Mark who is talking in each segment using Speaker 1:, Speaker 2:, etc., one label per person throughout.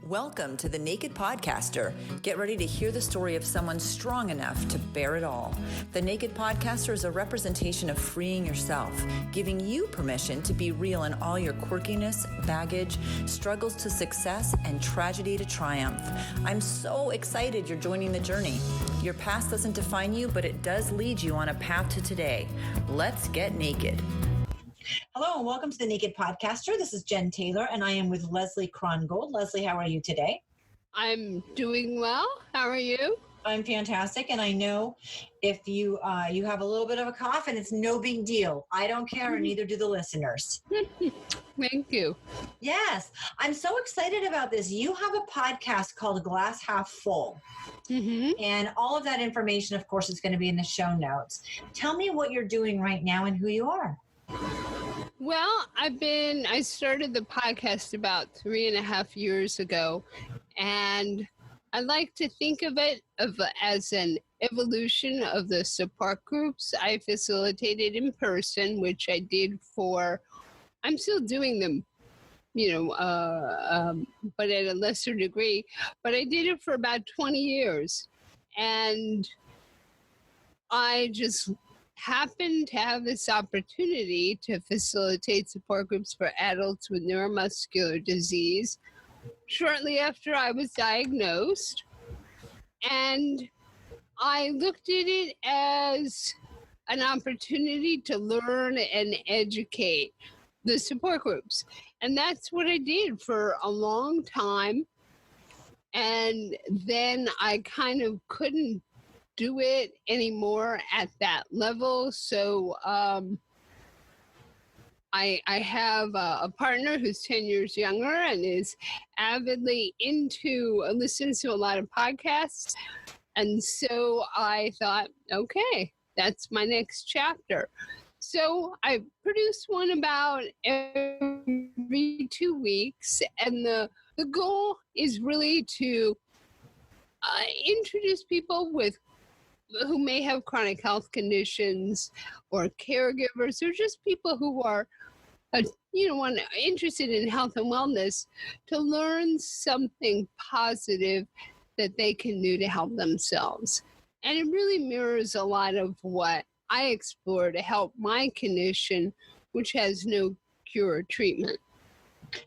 Speaker 1: Welcome to The Naked Podcaster. Get ready to hear the story of someone strong enough to bear it all. The Naked Podcaster is a representation of freeing yourself, giving you permission to be real in all your quirkiness, baggage, struggles to success, and tragedy to triumph. I'm so excited you're joining the journey. Your past doesn't define you, but it does lead you on a path to today. Let's get naked.
Speaker 2: Hello and welcome to the Naked Podcaster. This is Jen Taylor and I am with Leslie Krongold. Leslie, how are you today?
Speaker 3: I'm doing well. How are you?
Speaker 2: I'm fantastic, and I know if you have a little bit of a cough, and it's no big deal. I don't care, and neither do the listeners.
Speaker 3: Thank you.
Speaker 2: Yes, I'm so excited about this. You have a podcast called Glass Half Full, and all of that information, of course, is going to be in the show notes. Tell me what you're doing right now and who you are.
Speaker 3: Well, I started the podcast about 3.5 years ago, and I like to think of it as an evolution of the support groups I facilitated in person, which I did I'm still doing them, but at a lesser degree, but I did it for about 20 years, and I just happened to have this opportunity to facilitate support groups for adults with neuromuscular disease shortly after I was diagnosed. And I looked at it as an opportunity to learn and educate the support groups. And that's what I did for a long time. And then I kind of couldn't do it anymore at that level. So I have a partner who's 10 years younger and is avidly listens to a lot of podcasts. And so I thought, okay, that's my next chapter. So I produce one about every 2 weeks. And the goal is really to introduce people who may have chronic health conditions, or caregivers, or just people who are, interested in health and wellness, to learn something positive that they can do to help themselves. And it really mirrors a lot of what I explore to help my condition, which has no cure or treatment.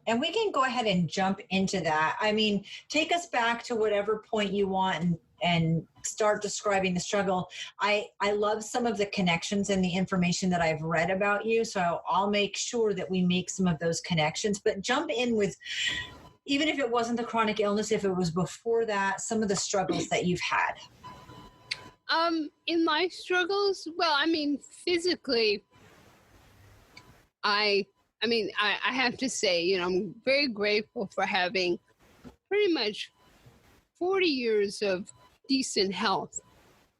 Speaker 2: And we can go ahead and jump into that. I mean, take us back to whatever point you want and start describing the struggle. I love some of the connections and the information that I've read about you, so I'll make sure that we make some of those connections. But jump in with, even if it wasn't the chronic illness, if it was before that, some of the struggles that you've had.
Speaker 3: In my struggles, physically, I have to say, I'm very grateful for having pretty much 40 years of decent health,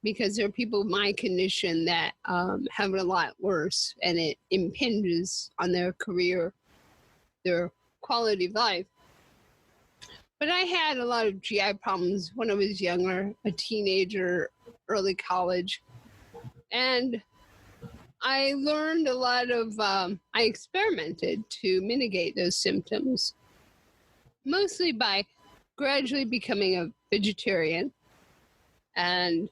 Speaker 3: because there are people with my condition that have it a lot worse, and it impinges on their career, their quality of life. But I had a lot of GI problems when I was younger, a teenager, early college, and I learned a lot of, I experimented to mitigate those symptoms, mostly by gradually becoming a vegetarian and,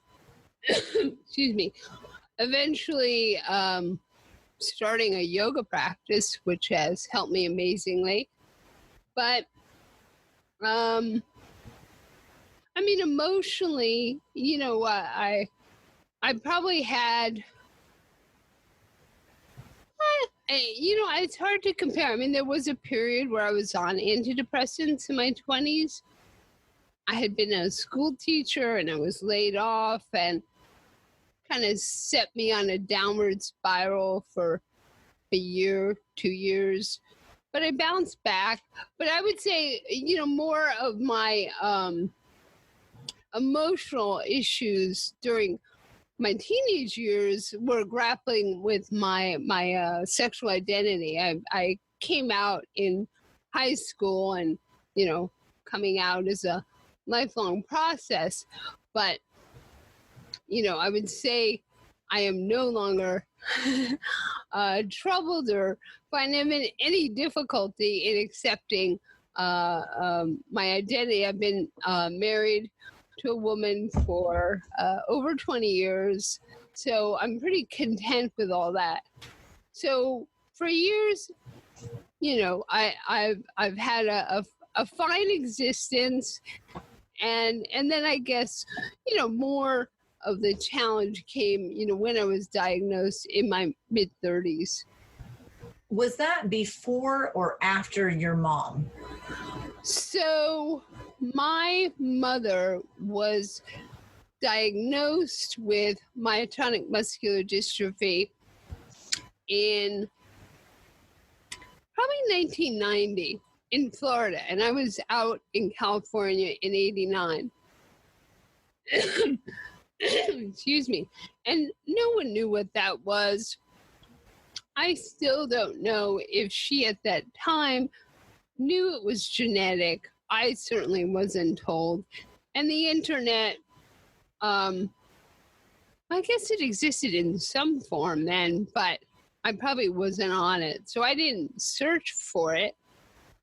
Speaker 3: eventually starting a yoga practice, which has helped me amazingly. But, emotionally, I probably had... it's hard to compare. There was a period where I was on antidepressants in my 20s. I had been a school teacher and I was laid off, and kind of set me on a downward spiral for a year, 2 years. But I bounced back. But I would say, more of my emotional issues during my teenage years were grappling with my sexual identity. I came out in high school, and, coming out is a lifelong process. But, I would say I am no longer troubled or find any difficulty in accepting my identity. I've been married to a woman for over 20 years, so I'm pretty content with all that. So for years, I've had a fine existence, and then I guess more of the challenge came when I was diagnosed in my mid-30s.
Speaker 2: Was that before or after your mom?
Speaker 3: So my mother was diagnosed with myotonic muscular dystrophy in probably 1990 in Florida, and I was out in California in 89. Excuse me. And no one knew what that was. I still don't know if she at that time knew it was genetic. I certainly wasn't told. And the internet, I guess it existed in some form then, but I probably wasn't on it. So I didn't search for it.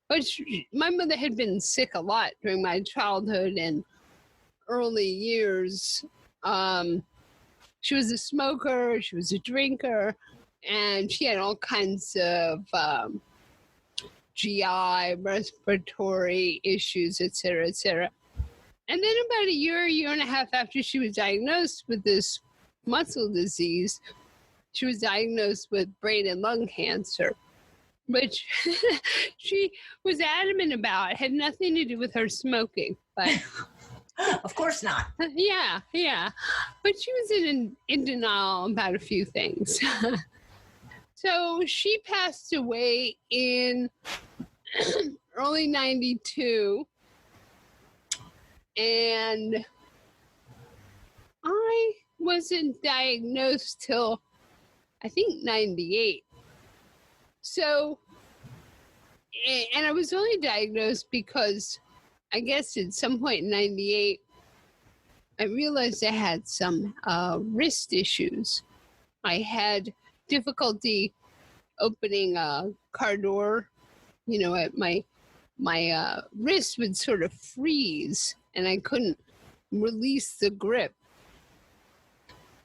Speaker 3: But my mother had been sick a lot during my childhood and early years. She was a smoker, she was a drinker, and she had all kinds of GI, respiratory issues, et cetera, et cetera. And then about a year and a half after she was diagnosed with this muscle disease, she was diagnosed with brain and lung cancer, which she was adamant about. It had nothing to do with her smoking, but...
Speaker 2: Of course not.
Speaker 3: Yeah. But she was in denial about a few things. So she passed away in early 92. And I wasn't diagnosed till, I think, 98. So, and I was only diagnosed because I guess at some point in 98, I realized I had some wrist issues. I had difficulty opening a car door. My wrist would sort of freeze, and I couldn't release the grip.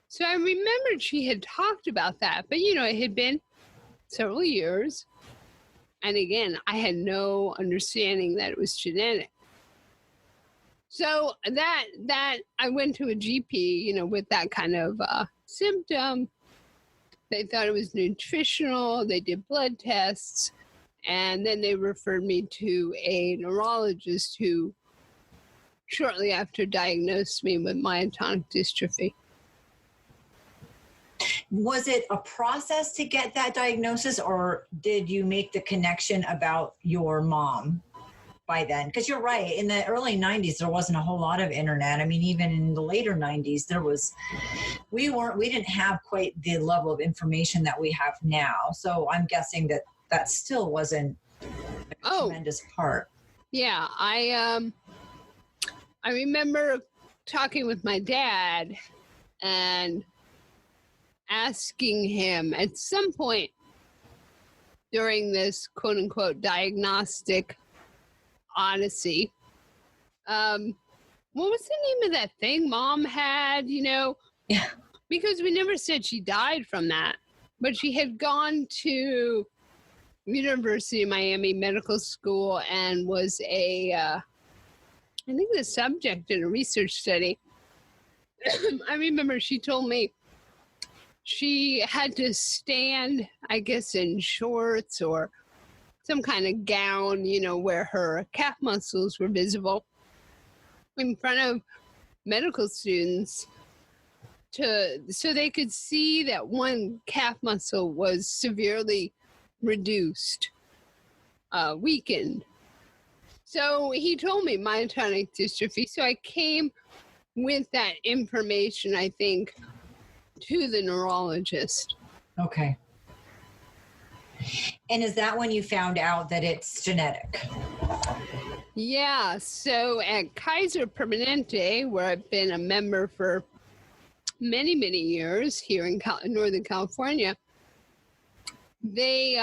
Speaker 3: So I remembered she had talked about that, but it had been several years. And again, I had no understanding that it was genetic. So that I went to a GP, with that kind of symptom. They thought it was nutritional. They did blood tests, and then they referred me to a neurologist who shortly after diagnosed me with myotonic dystrophy.
Speaker 2: Was it a process to get that diagnosis, or did you make the connection about your mom by then? Because you're right, in the early 90s there wasn't a whole lot of internet. I mean, even in the later 90s we didn't have quite the level of information that we have now. So I'm guessing that still wasn't a tremendous part.
Speaker 3: Yeah, I remember talking with my dad and asking him at some point during this quote unquote diagnostic odyssey, what was the name of that thing Mom had,
Speaker 2: Yeah.
Speaker 3: Because we never said she died from that, but she had gone to University of Miami Medical School and was I think the subject in a research study. I remember she told me she had to stand, I guess, in shorts or some kind of gown, where her calf muscles were visible in front of medical students so they could see that one calf muscle was severely reduced, weakened. So he told me myotonic dystrophy. So I came with that information, I think, to the neurologist.
Speaker 2: Okay. And is that when you found out that it's genetic?
Speaker 3: Yeah. So at Kaiser Permanente, where I've been a member for many, many years here in Northern California, they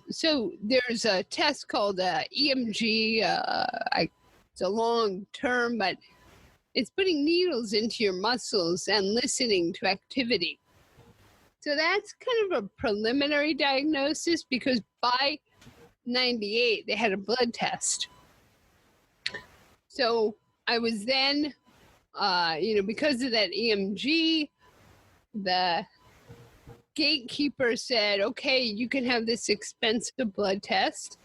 Speaker 3: so there's a test called EMG. It's a long term, but it's putting needles into your muscles and listening to activity. So that's kind of a preliminary diagnosis, because by 98, they had a blood test. So I was then, because of that EMG, the gatekeeper said, okay, you can have this expensive blood test.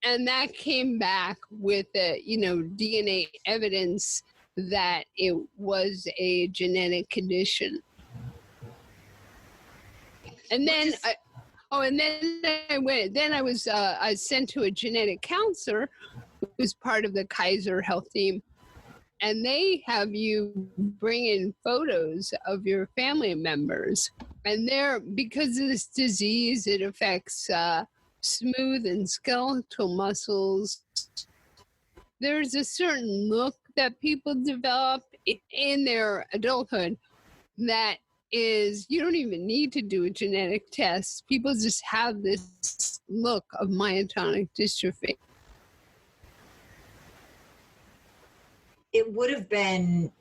Speaker 3: And that came back with DNA evidence that it was a genetic condition. And then I was sent to a genetic counselor who was part of the Kaiser Health team. And they have you bring in photos of your family members. And because of this disease, it affects smooth and skeletal muscles. There's a certain look that people develop in their adulthood that is, you don't even need to do a genetic test. People just have this look of myotonic dystrophy.
Speaker 2: It would have been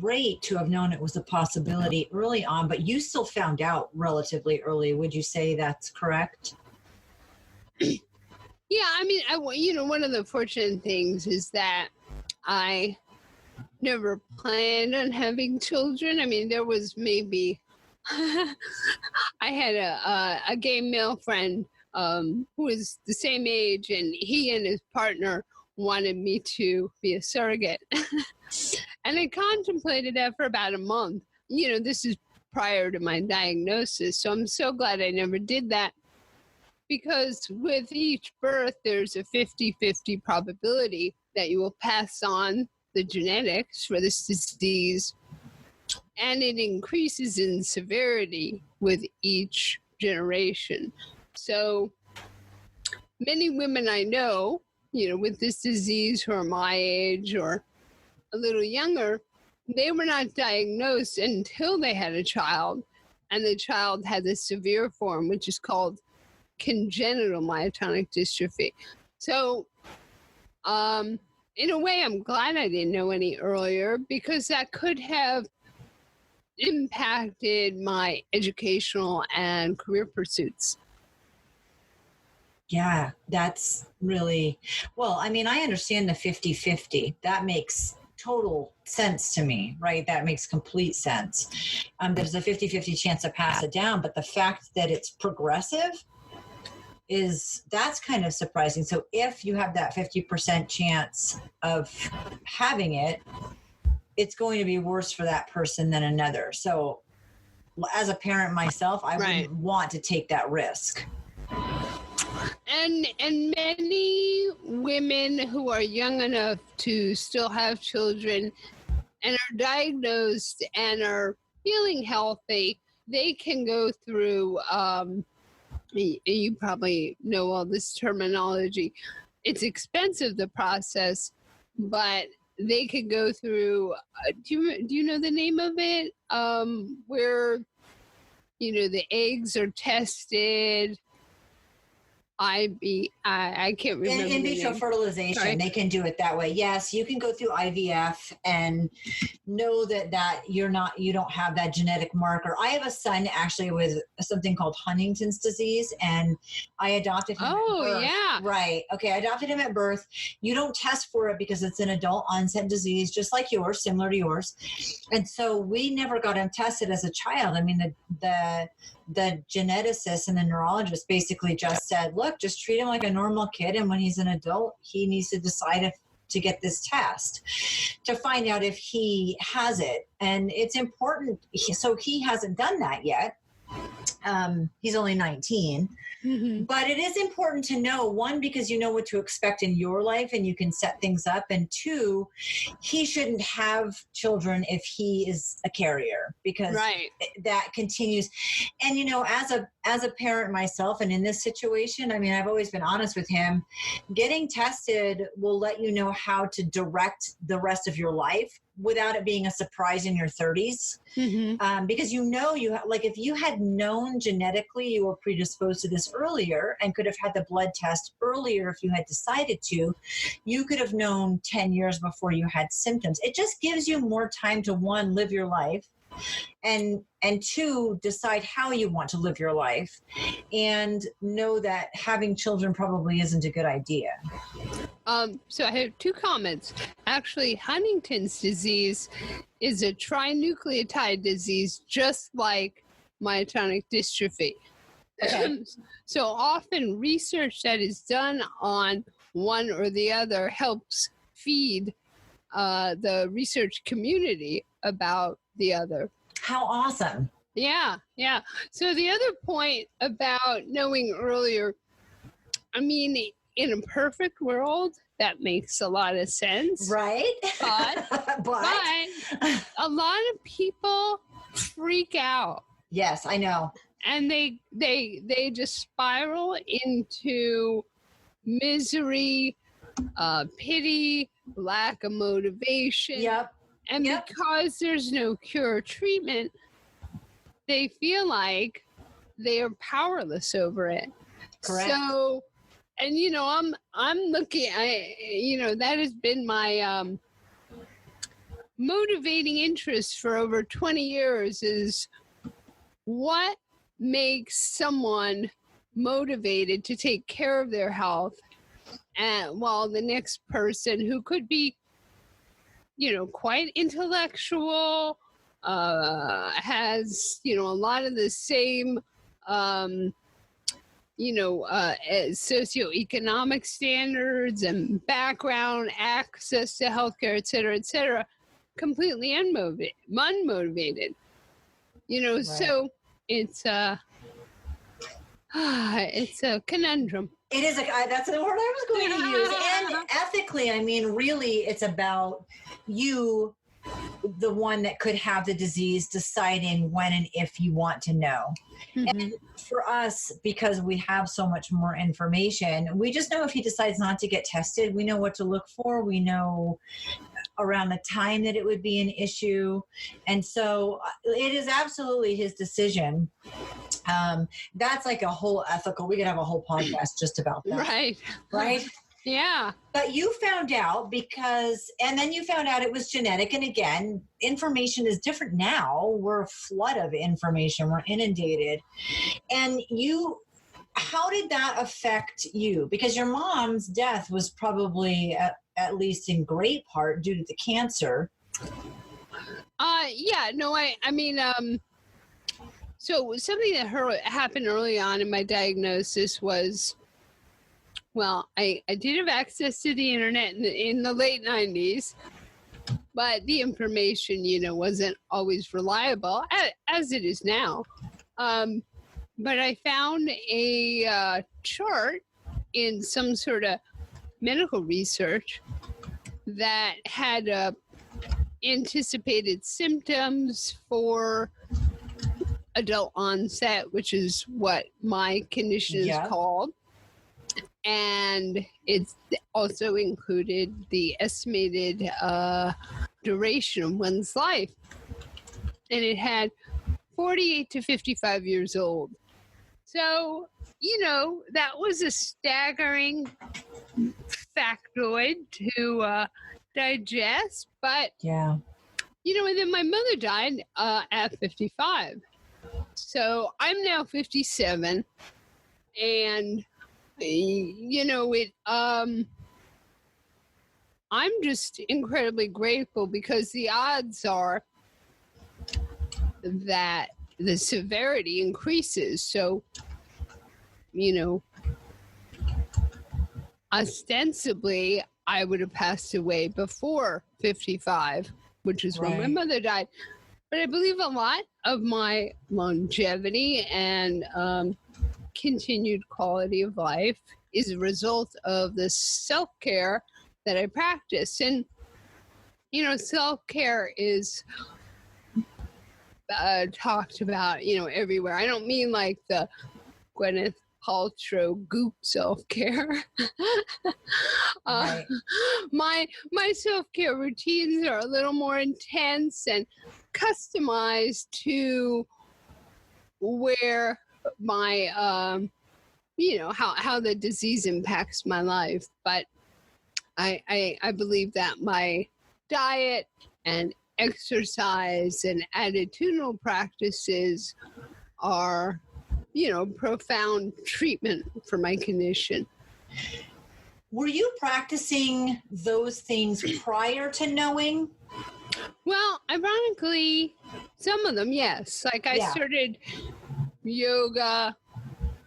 Speaker 2: great to have known it was a possibility early on, but you still found out relatively early. Would you say that's correct?
Speaker 3: Yeah, I mean, one of the fortunate things is that I never planned on having children. I mean, there was maybe I had a gay male friend who was the same age, and he and his partner wanted me to be a surrogate. And I contemplated that for about a month. This is prior to my diagnosis, so I'm so glad I never did that, because with each birth, there's a 50-50 probability that you will pass on the genetics for this disease, and it increases in severity with each generation. So many women I know, with this disease who are my age or a little younger, they were not diagnosed until they had a child, and the child had the severe form, which is called congenital myotonic dystrophy. So, in a way, I'm glad I didn't know any earlier, because that could have impacted my educational and career pursuits.
Speaker 2: Yeah, that's really, well, I mean, I understand the 50-50. That makes total sense to me, right? That makes complete sense. There's a 50-50 chance to pass it down, but the fact that it's progressive that's kind of surprising. So if you have that 50% chance of having it, it's going to be worse for that person than another. So as a parent myself, I wouldn't want to take that risk.
Speaker 3: And many women who are young enough to still have children and are diagnosed and are feeling healthy, they can go through, you probably know all this terminology. It's expensive, the process, but they could go through, do you know the name of it? Where, the eggs are tested. I can't remember.
Speaker 2: In vitro fertilization, sorry. They can do it that way. Yes, you can go through IVF and know that you don't have that genetic marker. I have a son actually with something called Huntington's disease, and I adopted him.
Speaker 3: Oh,
Speaker 2: at birth.
Speaker 3: Yeah.
Speaker 2: Right. Okay, I adopted him at birth. You don't test for it because it's an adult onset disease, just like yours, similar to yours. And so we never got him tested as a child. I mean, the geneticist and the neurologist basically just said, look, just treat him like a normal kid, and when he's an adult, he needs to decide to get this test to find out if he has it. And it's important. So he hasn't done that yet. He's only 19. Mm-hmm. But it is important to know, one, because you know what to expect in your life and you can set things up, and two, he shouldn't have children if he is a carrier, because that continues. And as a parent myself, and in this situation, I mean, I've always been honest with him. Getting tested will let you know how to direct the rest of your life without it being a surprise in your 30s. Because like if you had known genetically you were predisposed to this earlier and could have had the blood test earlier if you had decided to, you could have known 10 years before you had symptoms. It just gives you more time to, one, live your life, and two, decide how you want to live your life, and know that having children probably isn't a good idea.
Speaker 3: So I have two comments. Actually, Huntington's disease is a trinucleotide disease, just like myotonic dystrophy.
Speaker 2: Okay.
Speaker 3: So often research that is done on one or the other helps feed the research community about the other.
Speaker 2: How awesome.
Speaker 3: Yeah. So the other point about knowing earlier, I mean, in a perfect world, that makes a lot of sense.
Speaker 2: Right?
Speaker 3: But a lot of people freak out.
Speaker 2: Yes, I know.
Speaker 3: And they just spiral into misery, pity, lack of motivation.
Speaker 2: Yep.
Speaker 3: And because there's no cure or treatment, they feel like they are powerless over it.
Speaker 2: Correct.
Speaker 3: So, and I'm looking, that has been my motivating interest for over 20 years is what makes someone motivated to take care of their health, and while the next person who could be quite intellectual, has a lot of the same socioeconomic standards and background, access to healthcare, et cetera, completely unmotivated.
Speaker 2: Right.
Speaker 3: So it's a conundrum.
Speaker 2: It is that's the word I was going to use. And ethically, I mean, really, it's about you, the one that could have the disease, deciding when and if you want to know. And for us, because we have so much more information, we just know if he decides not to get tested, we know what to look for. We know around the time that it would be an issue. And so it is absolutely his decision. That's like a whole ethical, we could have a whole podcast just about that. Right?
Speaker 3: Yeah.
Speaker 2: But you found out and then you found out it was genetic. And again, information is different now. We're a flood of information. We're inundated. And how did that affect you? Because your mom's death was probably at least in great part due to the cancer.
Speaker 3: So something that happened early on in my diagnosis was, well, I did have access to the internet in the late 90s, but the information, wasn't always reliable, as it is now. But I found a chart in some sort of medical research that had anticipated symptoms for adult onset, which is what my condition is called. And it also included the estimated duration of one's life. And it had 48 to 55 years old. So, that was a staggering factoid to digest. But, and then my mother died at 55. So I'm now 57, and I'm just incredibly grateful because the odds are that the severity increases. So, ostensibly, I would have passed away before 55, which is when my mother died. But I believe a lot of my longevity and continued quality of life is a result of the self-care that I practice. And, self-care is talked about, everywhere. I don't mean like the Gwyneth Paltrow goop self-care.
Speaker 2: Right.
Speaker 3: My self-care routines are a little more intense and customized to where my how the disease impacts my life. But I believe that my diet and exercise and attitudinal practices are, profound treatment for my condition.
Speaker 2: Were you practicing those things prior to knowing?
Speaker 3: Well, ironically, some of them, yes. Like I started yoga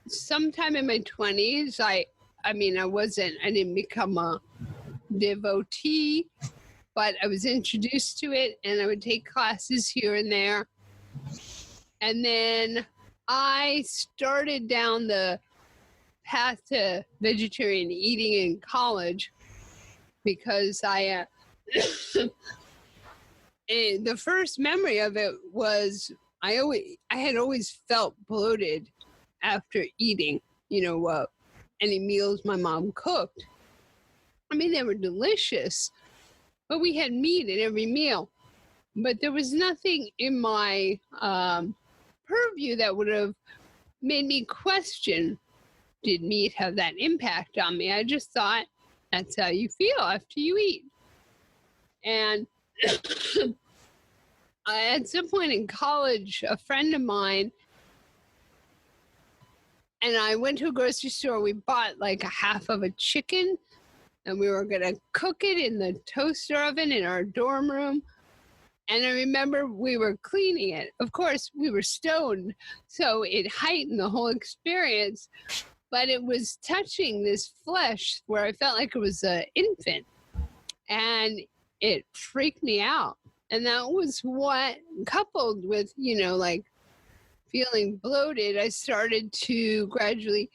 Speaker 3: sometime in my 20s. I didn't become a devotee, but I was introduced to it, and I would take classes here and there. And then I started down the path to vegetarian eating in college because I the first memory of it was I had always felt bloated after eating, any meals my mom cooked. I mean, they were delicious, but we had meat at every meal. But there was nothing in my purview that would have made me question, did meat have that impact on me? I just thought that's how you feel after you eat. And at some point in college, a friend of mine and I went to a grocery store. We bought like a half of a chicken, and we were going to cook it in the toaster oven in our dorm room. And I remember we were cleaning it. Of course, we were stoned, so it heightened the whole experience. But it was touching this flesh where I felt like it was an infant. And it freaked me out. And that was what, coupled with, feeling bloated, I started to gradually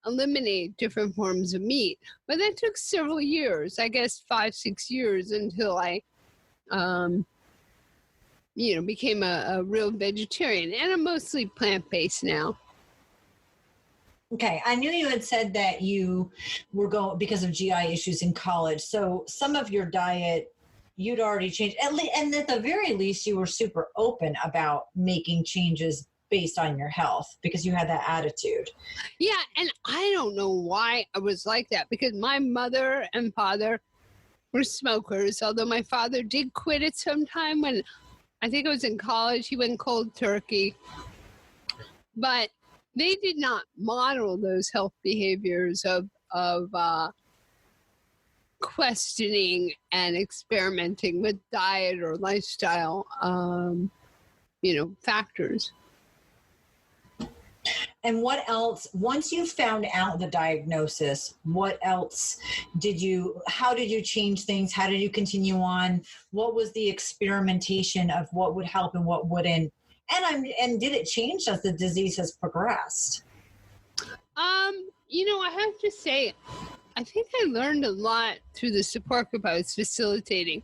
Speaker 3: eliminate different forms of meat. But that took several years, I guess 5-6 years, until I, became a real vegetarian. And I'm mostly plant-based now.
Speaker 2: Okay, I knew you had said that you were going because of GI issues in college. So some of your diet you'd already changed, and at the very least, you were super open about making changes based on your health because you had that attitude.
Speaker 3: Yeah, and I don't know why I was like that, because my mother and father were smokers, although my father did quit at some time when I think I was in college. He went cold turkey. But they did not model those health behaviors of questioning and experimenting with diet or lifestyle, factors.
Speaker 2: And what else, once you found out the diagnosis, what else how did you change things? How did you continue on? What was the experimentation of what would help and what wouldn't? And did it change as the disease has progressed?
Speaker 3: I have to say, I think I learned a lot through the support group I was facilitating.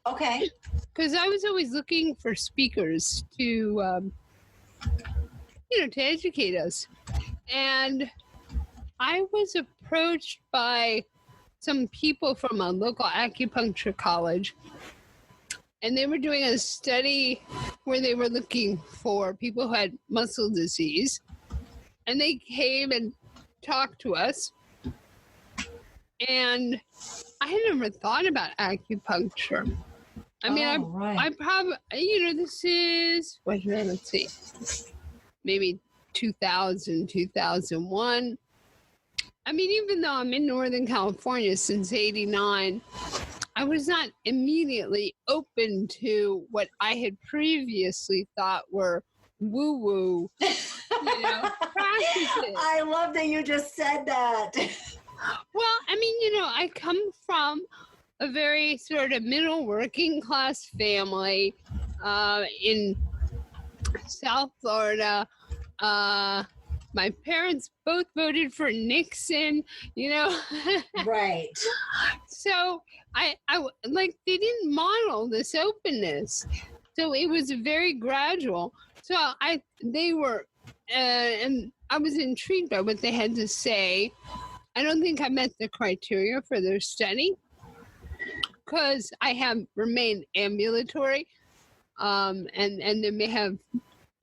Speaker 2: Okay.
Speaker 3: Because I was always looking for speakers to educate us. And I was approached by some people from a local acupuncture college. And they were doing a study where they were looking for people who had muscle disease. And they came and talked to us. And I had never thought about acupuncture. I probably, this is, let's see, maybe 2000, 2001. I mean, even though I'm in Northern California since 89, I was not immediately open to what I had previously thought were woo-woo, practices.
Speaker 2: I love that you just said that.
Speaker 3: Well, I come from a very sort of middle working class family in South Florida. My parents both voted for Nixon,
Speaker 2: Right.
Speaker 3: So I like, they didn't model this openness. So it was very gradual. So they were and I was intrigued by what they had to say. I don't think I met the criteria for their study because I have remained ambulatory, and they may have,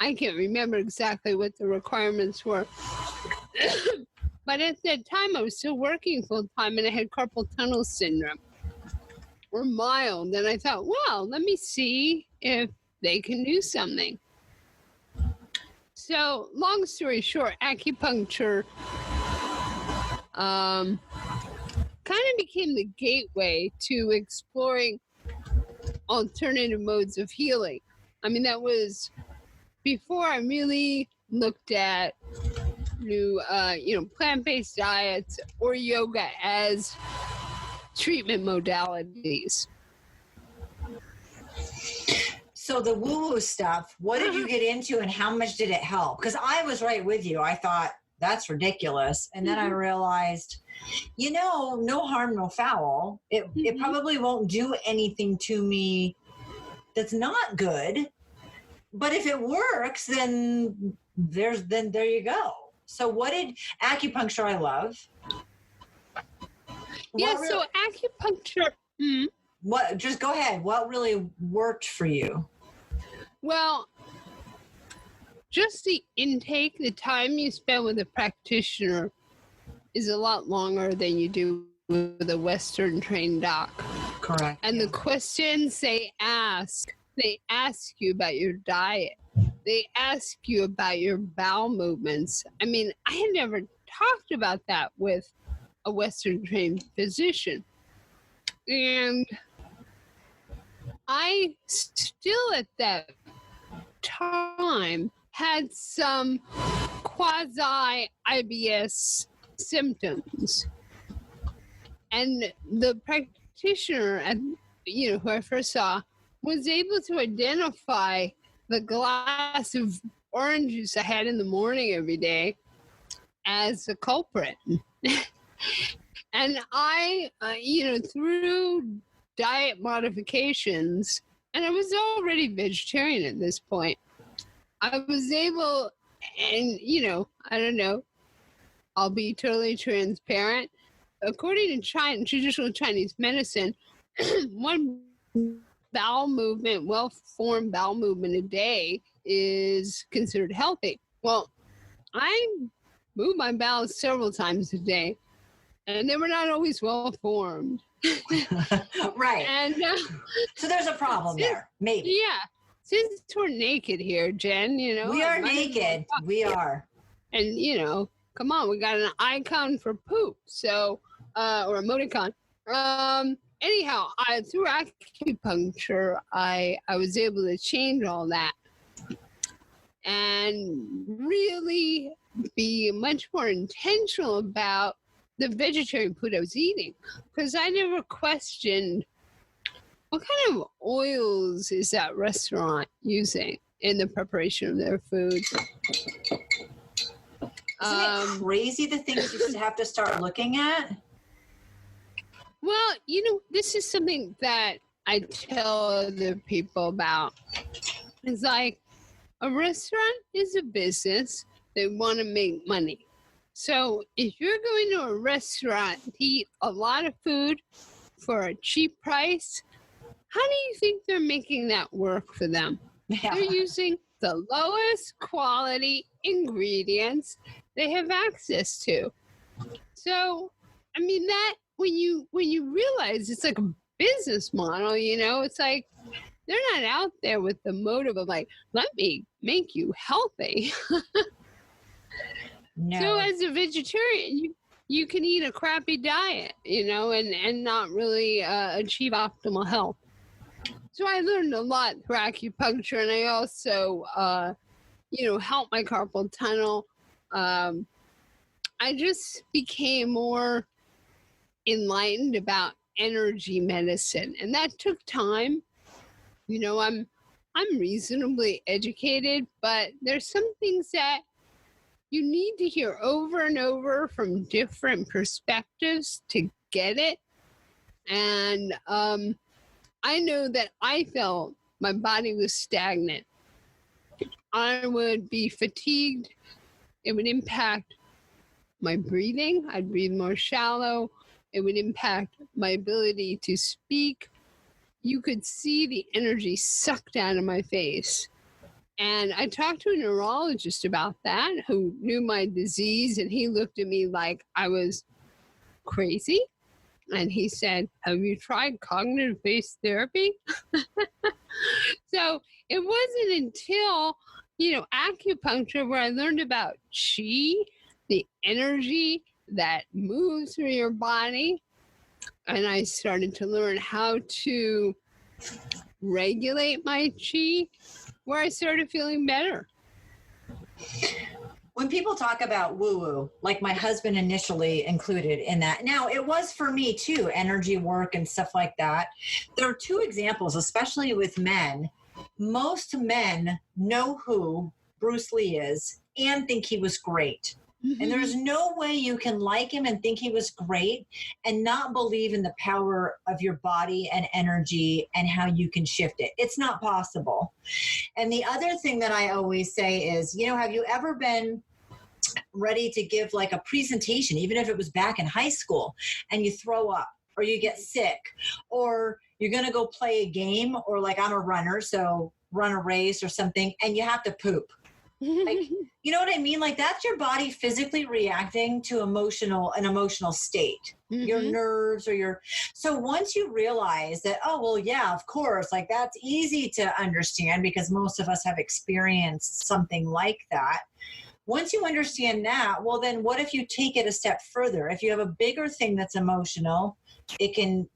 Speaker 3: I can't remember exactly what the requirements were. But at that time, I was still working full time, and I had carpal tunnel syndrome, or mild. And I thought, well, let me see if they can do something. So, long story short, acupuncture kind of became the gateway to exploring alternative modes of healing. I mean, that was before I really looked at new, plant-based diets or yoga as treatment modalities.
Speaker 2: So the woo-woo stuff, what did you get into and how much did it help? Because I was right with you. I thought, that's ridiculous. And then I realized, no harm, no foul. It probably won't do anything to me that's not good. But if it works, then there you go. So what did acupuncture I love?
Speaker 3: So acupuncture.
Speaker 2: What? Just go ahead. What really worked for you? Well,
Speaker 3: just the intake, the time you spend with a practitioner is a lot longer than you do with a Western trained doc.
Speaker 2: Correct.
Speaker 3: And the questions they ask you about your diet. They ask you about your bowel movements. I mean, I had never talked about that with a Western trained physician. And I still at that time had some quasi IBS symptoms. And the practitioner who I first saw was able to identify the glass of orange juice I had in the morning every day as a culprit. And I, through diet modifications, and I was already vegetarian at this point, I was able, and, I don't know, I'll be totally transparent. According to traditional Chinese medicine, one well-formed bowel movement a day is considered healthy. Well, I moved my bowels several times a day, and they were not always well-formed.
Speaker 2: Right.
Speaker 3: And
Speaker 2: so there's a problem there, maybe.
Speaker 3: Yeah. Since we're naked here, Jen,
Speaker 2: we are naked. We are.
Speaker 3: And, come on, we got an icon for poop, so, or emoticon. Anyhow, through acupuncture, I was able to change all that and really be much more intentional about the vegetarian food I was eating, because I never questioned what kind of oils is that restaurant using in the preparation of their food.
Speaker 2: Isn't it crazy the things you have to start looking at?
Speaker 3: Well, this is something that I tell other people about. It's like a restaurant is a business. They want to make money. So if you're going to a restaurant to eat a lot of food for a cheap price, how do you think they're making that work for them? Yeah. They're using the lowest quality ingredients they have access to. So, I mean, that when you realize it's like a business model, it's like they're not out there with the motive of like, let me make you healthy.
Speaker 2: No.
Speaker 3: So as a vegetarian, you can eat a crappy diet, and not really achieve optimal health. So I learned a lot through acupuncture, and I also, helped my carpal tunnel. I just became more enlightened about energy medicine, and that took time. I'm reasonably educated, but there's some things that you need to hear over and over from different perspectives to get it. And I know that I felt my body was stagnant. I would be fatigued. It would impact my breathing. I'd breathe more shallow. It would impact my ability to speak. You could see the energy sucked out of my face. And I talked to a neurologist about that who knew my disease, and he looked at me like I was crazy. And he said, "Have you tried cognitive-based therapy?" So it wasn't until, acupuncture where I learned about chi, the energy that moves through your body. And I started to learn how to regulate my chi, where I started feeling better.
Speaker 2: When people talk about woo-woo, like my husband initially included in that. Now, it was for me too, energy work and stuff like that. There are two examples, especially with men. Most men know who Bruce Lee is and think he was great. Mm-hmm. And there's no way you can like him and think he was great and not believe in the power of your body and energy and how you can shift it. It's not possible. And the other thing that I always say is, have you ever been ready to give like a presentation, even if it was back in high school, and you throw up or you get sick or you're going to go play a game, or like I'm a runner, so run a race or something, and you have to poop. Like, you know what I mean? Like that's your body physically reacting to an emotional state, mm-hmm. your nerves or so once you realize that, oh, well, yeah, of course, like that's easy to understand because most of us have experienced something like that. Once you understand that, well, then what if you take it a step further? If you have a bigger thing that's emotional, it can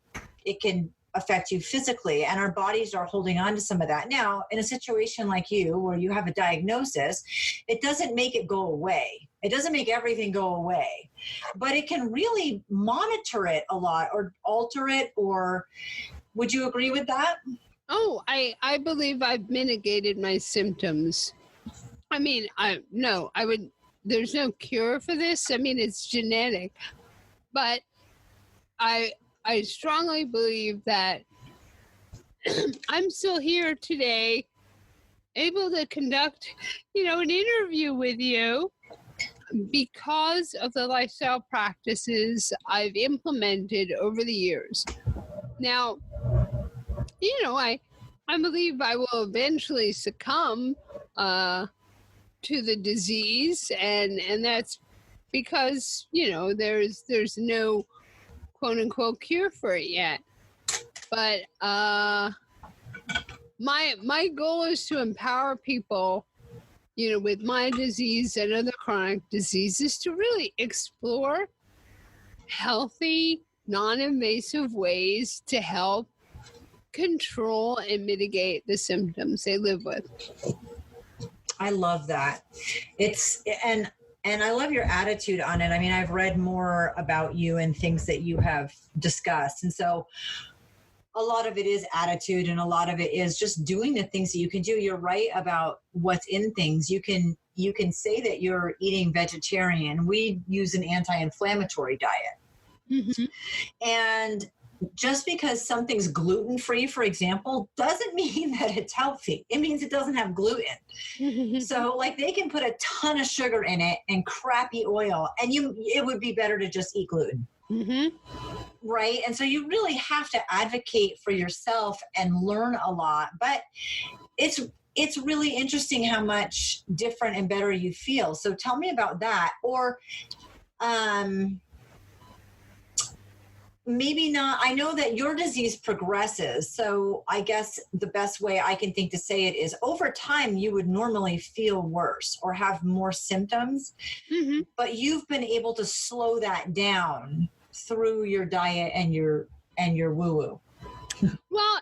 Speaker 2: affect you physically, and our bodies are holding on to some of that. Now, in a situation like you, where you have a diagnosis, it doesn't make it go away. It doesn't make everything go away, but it can really monitor it a lot or alter it. Or would you agree with that?
Speaker 3: Oh, I believe I've mitigated my symptoms. I mean, there's no cure for this. I mean, it's genetic, but I strongly believe that I'm still here today, able to conduct, an interview with you because of the lifestyle practices I've implemented over the years. Now, I believe I will eventually succumb to the disease, and that's because, there's no quote unquote cure for it yet. But my goal is to empower people, with my disease and other chronic diseases to really explore healthy, non-invasive ways to help control and mitigate the symptoms they live with.
Speaker 2: I love that. And I love your attitude on it. I mean, I've read more about you and things that you have discussed. And so a lot of it is attitude, and a lot of it is just doing the things that you can do. You're right about what's in things. You can say that you're eating vegetarian. We use an anti-inflammatory diet. Mm-hmm. And just because something's gluten-free, for example, doesn't mean that it's healthy. It means it doesn't have gluten. So like they can put a ton of sugar in it and crappy oil, and it would be better to just eat gluten. Mm-hmm. Right? And so you really have to advocate for yourself and learn a lot. But it's really interesting how much different and better you feel. So tell me about that. Or maybe not. I know that your disease progresses. So I guess the best way I can think to say it is over time, you would normally feel worse or have more symptoms, mm-hmm. but you've been able to slow that down through your diet and your woo-woo.
Speaker 3: Well,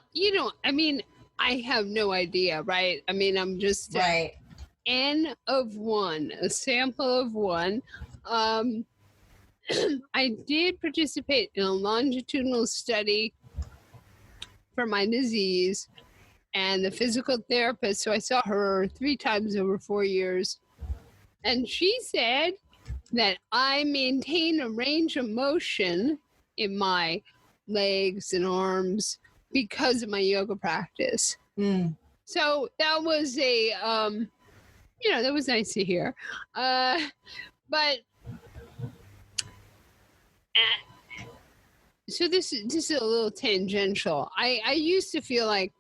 Speaker 3: I mean, I have no idea, right? I mean, I'm just
Speaker 2: right.
Speaker 3: N of one, a sample of one. I did participate in a longitudinal study for my disease, and the physical therapist, so I saw her 3 times over 4 years, and she said that I maintain a range of motion in my legs and arms because of my yoga practice. Mm. So that was that was nice to hear. But so this is a little tangential. I used to feel like,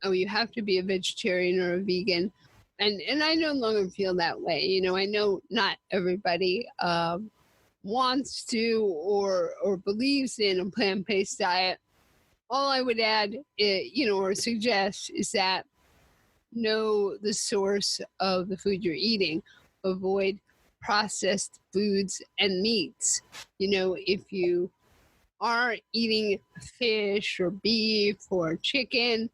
Speaker 3: oh, you have to be a vegetarian or a vegan. And I no longer feel that way. I know not everybody wants to or believes in a plant-based diet. All I would add, or suggest is that know the source of the food you're eating. Avoid processed foods and meats. If you are eating fish or beef or chicken,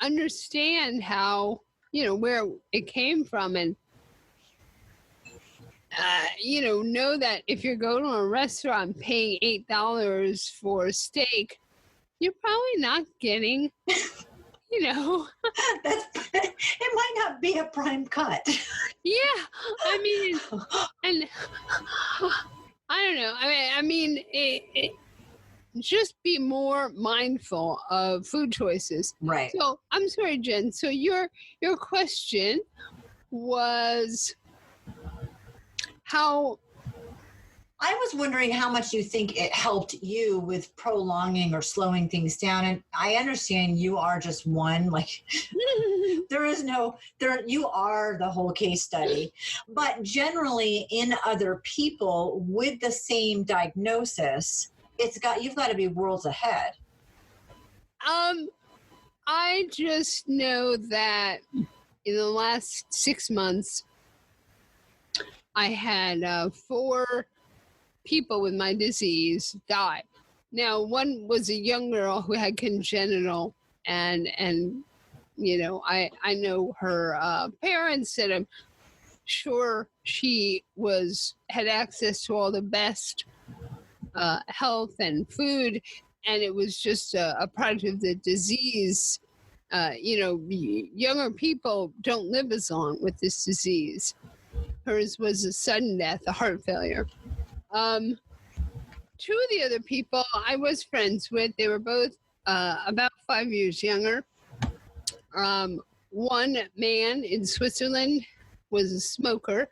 Speaker 3: understand how, where it came from. And, know that if you're going to a restaurant paying $8 for a steak, you're probably not getting,
Speaker 2: It might not be a prime cut.
Speaker 3: Yeah. I mean, and I don't know. I mean, just be more mindful of food choices.
Speaker 2: Right.
Speaker 3: So I'm sorry, Jen. So your question was how.
Speaker 2: I was wondering how much you think it helped you with prolonging or slowing things down. And I understand you are just one, like you are the whole case study. But generally in other people with the same diagnosis, you've got to be worlds ahead.
Speaker 3: I just know that in the last 6 months, I had 4 people with my disease die. Now, one was a young girl who had congenital, and I know her parents, and I'm sure she had access to all the best health and food, and it was just a product of the disease. Younger people don't live as long with this disease. Hers was a sudden death, a heart failure. 2 of the other people I was friends with, they were both about 5 years younger. One man in Switzerland was a smoker,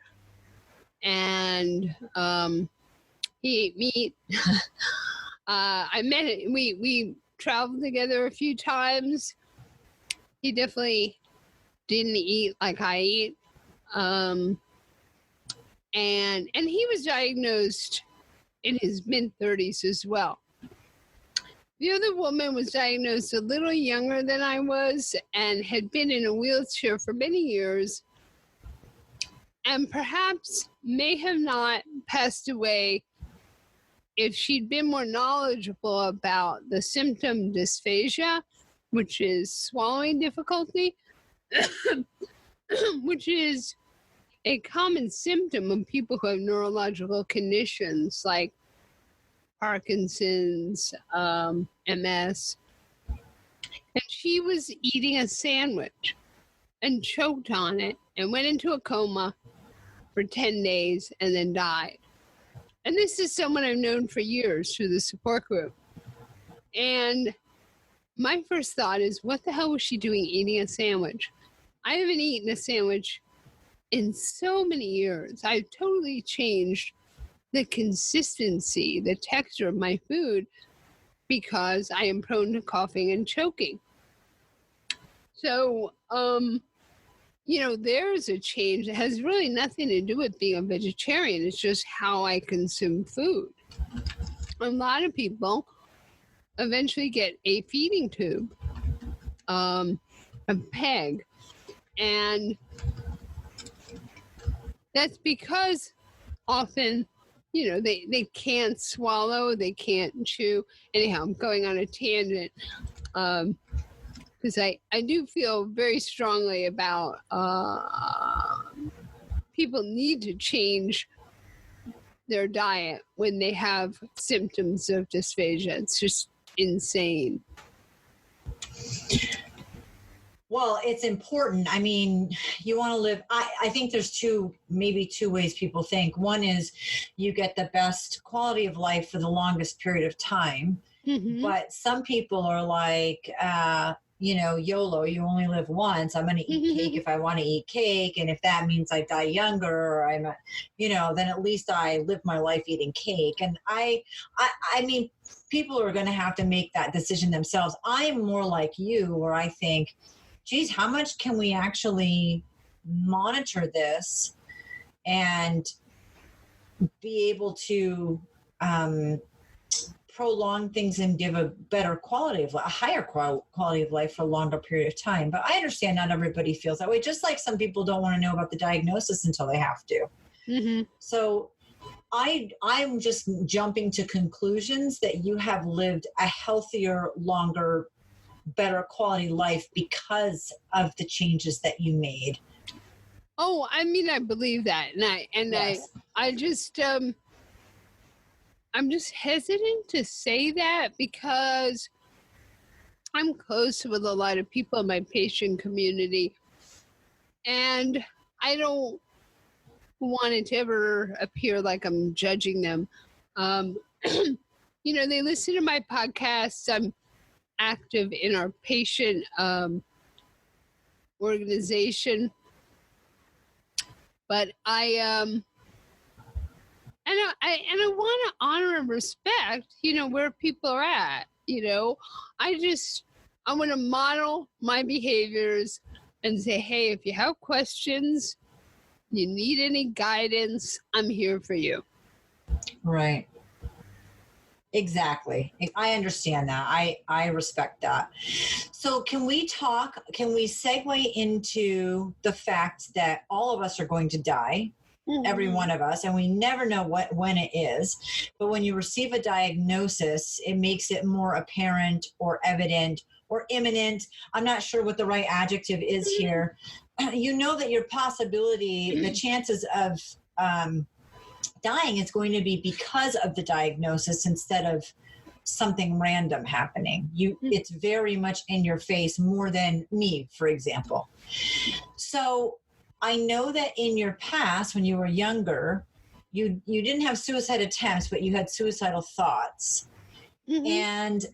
Speaker 3: and he ate meat. I met him. We traveled together a few times. He definitely didn't eat like I eat. And he was diagnosed in his mid-30s as well. The other woman was diagnosed a little younger than I was and had been in a wheelchair for many years, and perhaps may have not passed away if she'd been more knowledgeable about the symptom dysphagia, which is swallowing difficulty, which is a common symptom of people who have neurological conditions like Parkinson's, MS. And she was eating a sandwich and choked on it and went into a coma for 10 days and then died. And this is someone I've known for years through the support group. And my first thought is, what the hell was she doing eating a sandwich? I haven't eaten a sandwich in so many years. I've totally changed the consistency, the texture of my food because I am prone to coughing and choking. So, there's a change that has really nothing to do with being a vegetarian. It's just how I consume food. A lot of people eventually get a feeding tube, a PEG, and that's because often, they can't swallow, they can't chew. Anyhow, I'm going on a tangent because I do feel very strongly about people need to change their diet when they have symptoms of dysphagia. It's just insane.
Speaker 2: Well, it's important. I mean, you want to live, I think there's maybe two ways people think. One is you get the best quality of life for the longest period of time. Mm-hmm. But some people are like, YOLO, you only live once. I'm going to eat cake if I want to eat cake. And if that means I die younger, or then at least I live my life eating cake. And I mean, people are going to have to make that decision themselves. I'm more like you, where I think, geez, how much can we actually monitor this and be able to, prolong things and give a better quality of life, a higher quality of life for a longer period of time. But I understand not everybody feels that way, just like some people don't want to know about the diagnosis until they have to. Mm-hmm. So I'm just jumping to conclusions that you have lived a healthier, longer, better quality life because of the changes that you made.
Speaker 3: Oh, I mean, I believe that. Yes. I just, I'm just hesitant to say that because I'm close with a lot of people in my patient community, and I don't want it to ever appear like I'm judging them. They listen to my podcasts. I'm active in our patient organization, but I want to honor and respect, where people are at. I want to model my behaviors and say, hey, if you have questions, you need any guidance, I'm here for you.
Speaker 2: Right. Exactly. I understand that. I respect that. So can we segue into the fact that all of us are going to die? Mm-hmm. Every one of us, and we never know when it is. But when you receive a diagnosis, it makes it more apparent or evident or imminent. I'm not sure what the right adjective is here. You know that your possibility, the chances of dying is going to be because of the diagnosis instead of something random happening. It's very much in your face, more than me, for example. So I know that in your past, when you were younger, you didn't have suicide attempts, but you had suicidal thoughts. Mm-hmm. And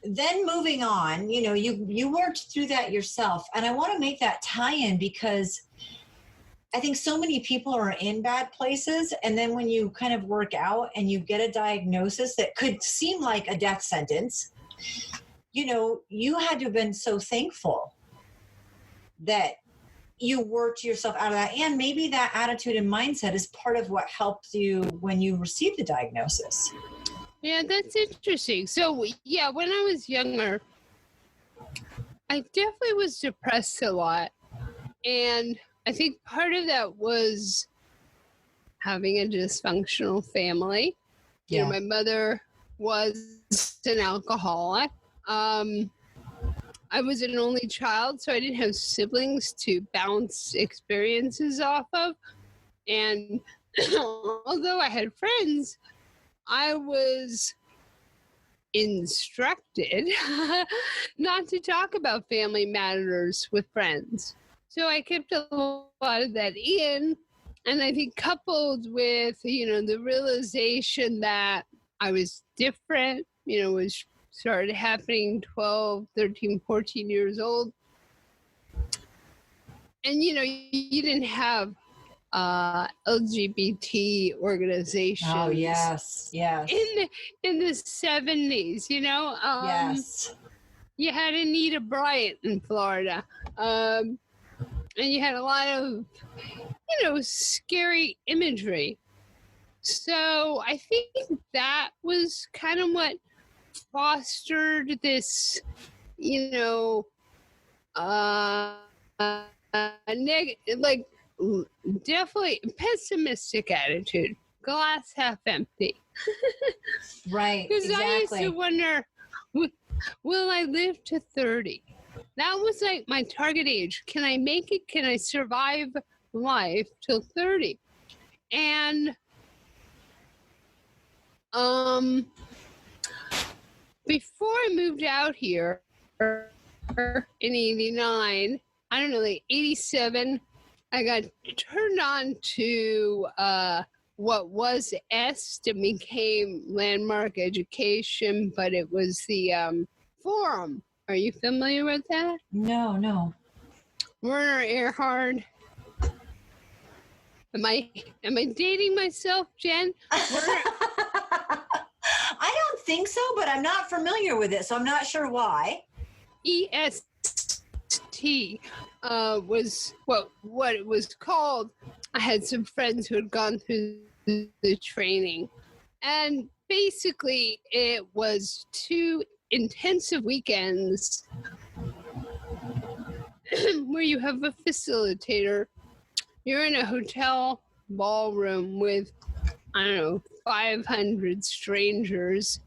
Speaker 2: then moving on, you worked through that yourself. And I want to make that tie-in because I think so many people are in bad places. And then when you kind of work out and you get a diagnosis that could seem like a death sentence, you had to have been so thankful that you worked yourself out of that. And maybe that attitude and mindset is part of what helped you when you received the diagnosis.
Speaker 3: Yeah, that's interesting. So, yeah, when I was younger, I definitely was depressed a lot. And I think part of that was having a dysfunctional family. Yeah. My mother was an alcoholic. I was an only child, so I didn't have siblings to bounce experiences off of. And although I had friends, I was instructed not to talk about family matters with friends. So I kept a lot of that in. And I think coupled with, the realization that I was different, was started happening 12, 13, 14 years old. And, you didn't have LGBT organizations.
Speaker 2: Oh, yes.
Speaker 3: In the 70s,
Speaker 2: yes.
Speaker 3: You had Anita Bryant in Florida. And you had a lot of, scary imagery. So I think that was kind of what fostered this, definitely pessimistic attitude, glass half empty.
Speaker 2: Right,
Speaker 3: Because
Speaker 2: exactly.
Speaker 3: I used to wonder, will I live to 30? That was like my target age. Can I make it? Can I survive life till 30? And before I moved out here in 89, I don't know, like 87, I got turned on to what was EST and became Landmark Education, but it was the Forum Are you familiar with that?
Speaker 2: No.
Speaker 3: Werner Erhard. Am I dating myself, Jen?
Speaker 2: I don't think so, but I'm not familiar with it, so I'm not sure why.
Speaker 3: EST was what it was called. I had some friends who had gone through the training, and basically it was 2 intensive weekends where you have a facilitator. You're in a hotel ballroom with, I don't know, 500 strangers,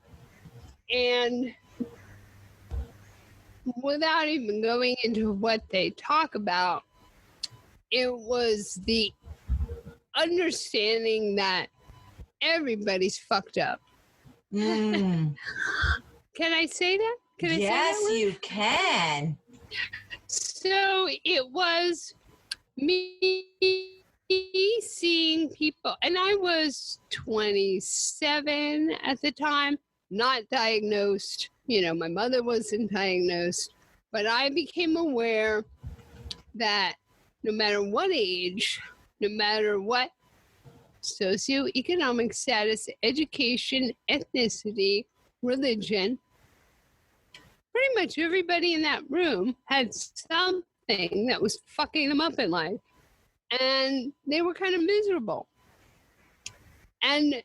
Speaker 3: and without even going into what they talk about, it was the understanding that everybody's fucked up.
Speaker 2: Mm.
Speaker 3: Can I say that? Can I
Speaker 2: Yes,
Speaker 3: say that word?
Speaker 2: you can.
Speaker 3: So it was me seeing people, and I was 27 at the time, not diagnosed. You know, my mother wasn't diagnosed, but I became aware that no matter what age, no matter what socioeconomic status, education, ethnicity, religion, pretty much everybody in that room had something that was fucking them up in life. And they were kind of miserable. And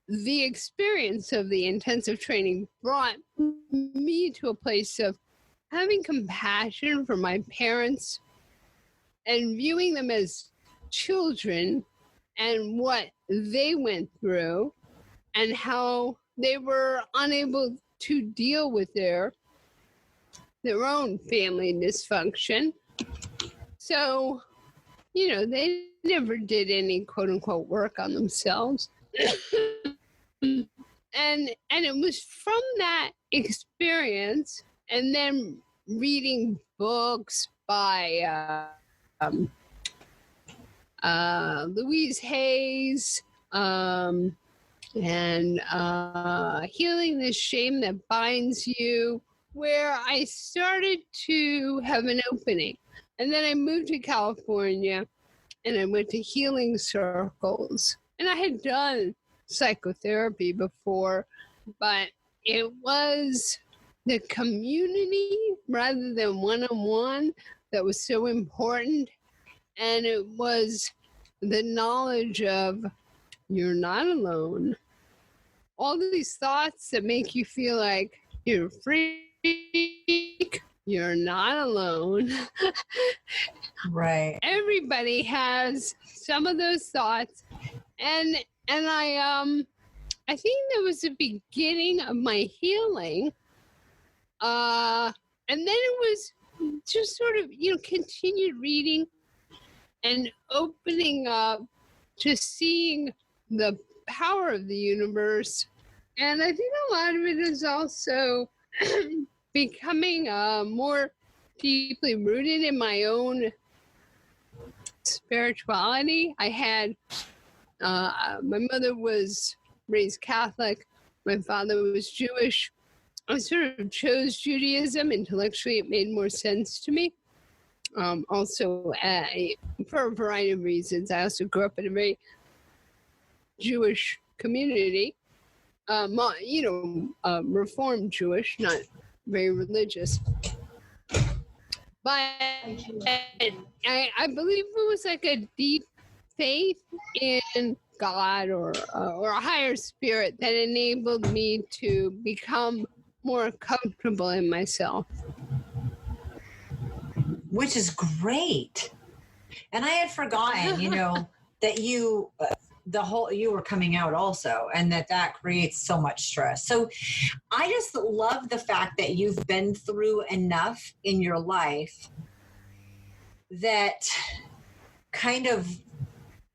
Speaker 3: the experience of the intensive training brought me to a place of having compassion for my parents and viewing them as children and what they went through and how they were unable to deal with their own family dysfunction. So, you know, they never did any quote unquote work on themselves. and it was from that experience, and then reading books by Louise Hayes, and Healing the Shame That Binds You, where I started to have an opening. And then I moved to California and I went to healing circles. And I had done psychotherapy before, but it was the community rather than one-on-one that was so important. And it was the knowledge of you're not alone. All these thoughts that make you feel like you're a freak, you're not alone.
Speaker 2: Right.
Speaker 3: Everybody has some of those thoughts. And I think that was the beginning of my healing. And then it was just sort of, you know, continued reading and opening up to seeing the power of the universe. And I think a lot of it is also becoming more deeply rooted in my own spirituality. I had, my mother was raised Catholic. My father was Jewish. I sort of chose Judaism. Intellectually, it made more sense to me. Also, for a variety of reasons. I also grew up in a very Jewish community. Reformed Jewish, not very religious. But I believe it was like a deep faith in God or a higher spirit that enabled me to become more comfortable in myself.
Speaker 2: Which is great. And I had forgotten, you know, that you were coming out also, and that creates so much stress. So I just love the fact that you've been through enough in your life that kind of,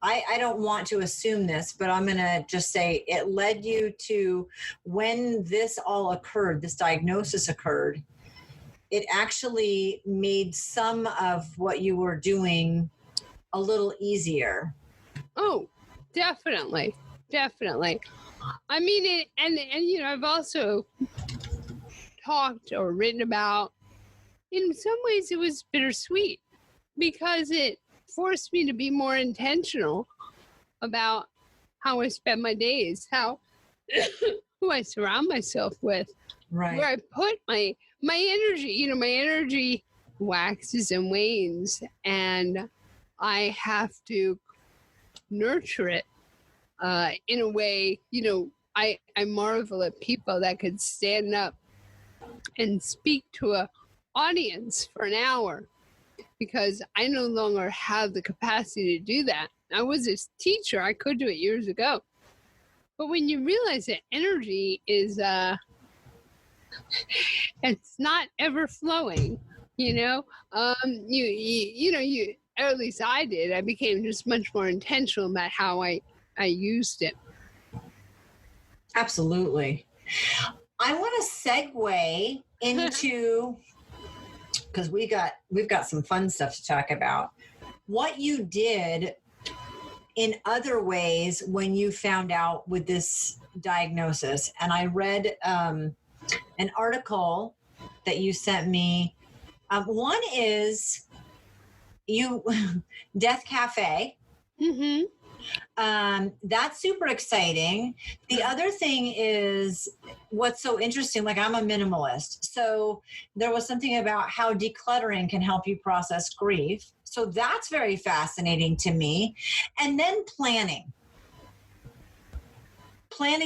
Speaker 2: I don't want to assume this, but I'm going to just say it led you to, when this all occurred, this diagnosis occurred, it actually made some of what you were doing a little easier.
Speaker 3: Oh, definitely. I mean, and you know, I've also talked or written about, in some ways it was bittersweet because it forced me to be more intentional about how I spend my days, how who I surround myself with,
Speaker 2: Right.
Speaker 3: where I put my energy. You know, my energy waxes and wanes, and I have to nurture it in a way. You know, I marvel at people that could stand up and speak to a audience for an hour, because I no longer have the capacity to do that. I was a teacher. I could do it years ago. But when you realize that energy is, it's not ever flowing, you know, you, or at least I did. I became just much more intentional about how I used it.
Speaker 2: Absolutely. I want to segue into, because we've got some fun stuff to talk about, what you did in other ways when you found out with this diagnosis. And I read an article that you sent me. One is Death Cafe.
Speaker 3: Mm-hmm.
Speaker 2: That's super exciting. The other thing is what's so interesting, like I'm a minimalist. So there was something about how decluttering can help you process grief. So that's very fascinating to me. And then planning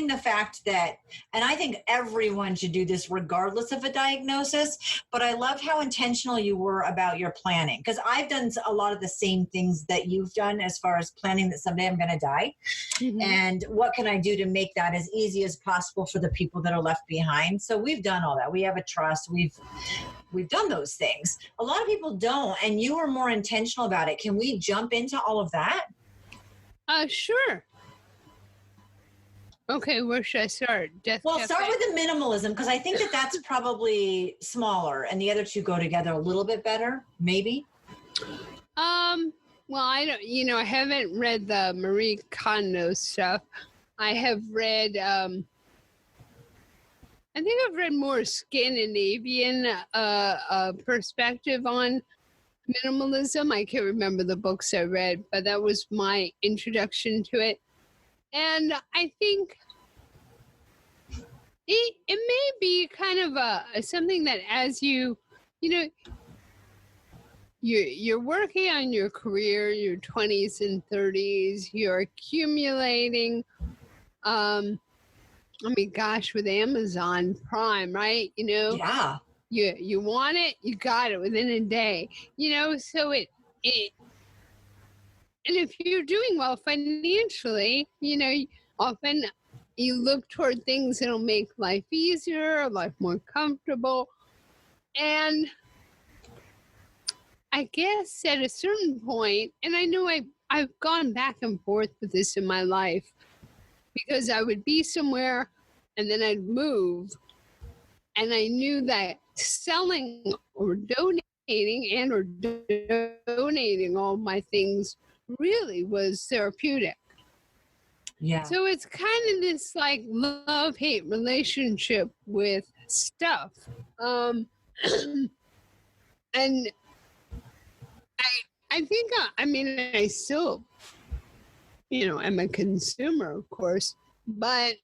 Speaker 2: the fact that, and I think everyone should do this regardless of a diagnosis, but I love how intentional you were about your planning, because I've done a lot of the same things that you've done as far as planning that someday I'm going to die. Mm-hmm. And what can I do to make that as easy as possible for the people that are left behind? So we've done all that. We have a trust. We've done those things. A lot of people don't, and you were more intentional about it. Can we jump into all of that?
Speaker 3: Sure. Okay, where should I start?
Speaker 2: Start with the minimalism, because I think that's probably smaller, and the other two go together a little bit better, maybe.
Speaker 3: Well, I don't. You know, I haven't read the Marie Kondo stuff. I have read. I think I've read more Scandinavian perspective on minimalism. I can't remember the books I read, but that was my introduction to it. And I think it may be kind of something that as you're working on your career, your 20s and 30s, you're accumulating, I mean, gosh, with Amazon Prime, right? You know,
Speaker 2: yeah,
Speaker 3: you want it, you got it within a day, you know, so it and if you're doing well financially, you know, often you look toward things that'll make life easier, life more comfortable. And I guess at a certain point, and I know I've gone back and forth with this in my life, because I would be somewhere and then I'd move. And I knew that selling or donating all my things really was therapeutic.
Speaker 2: Yeah.
Speaker 3: So it's kind of this like love-hate relationship with stuff. And I think, I mean, I still, you know, I'm a consumer, of course, but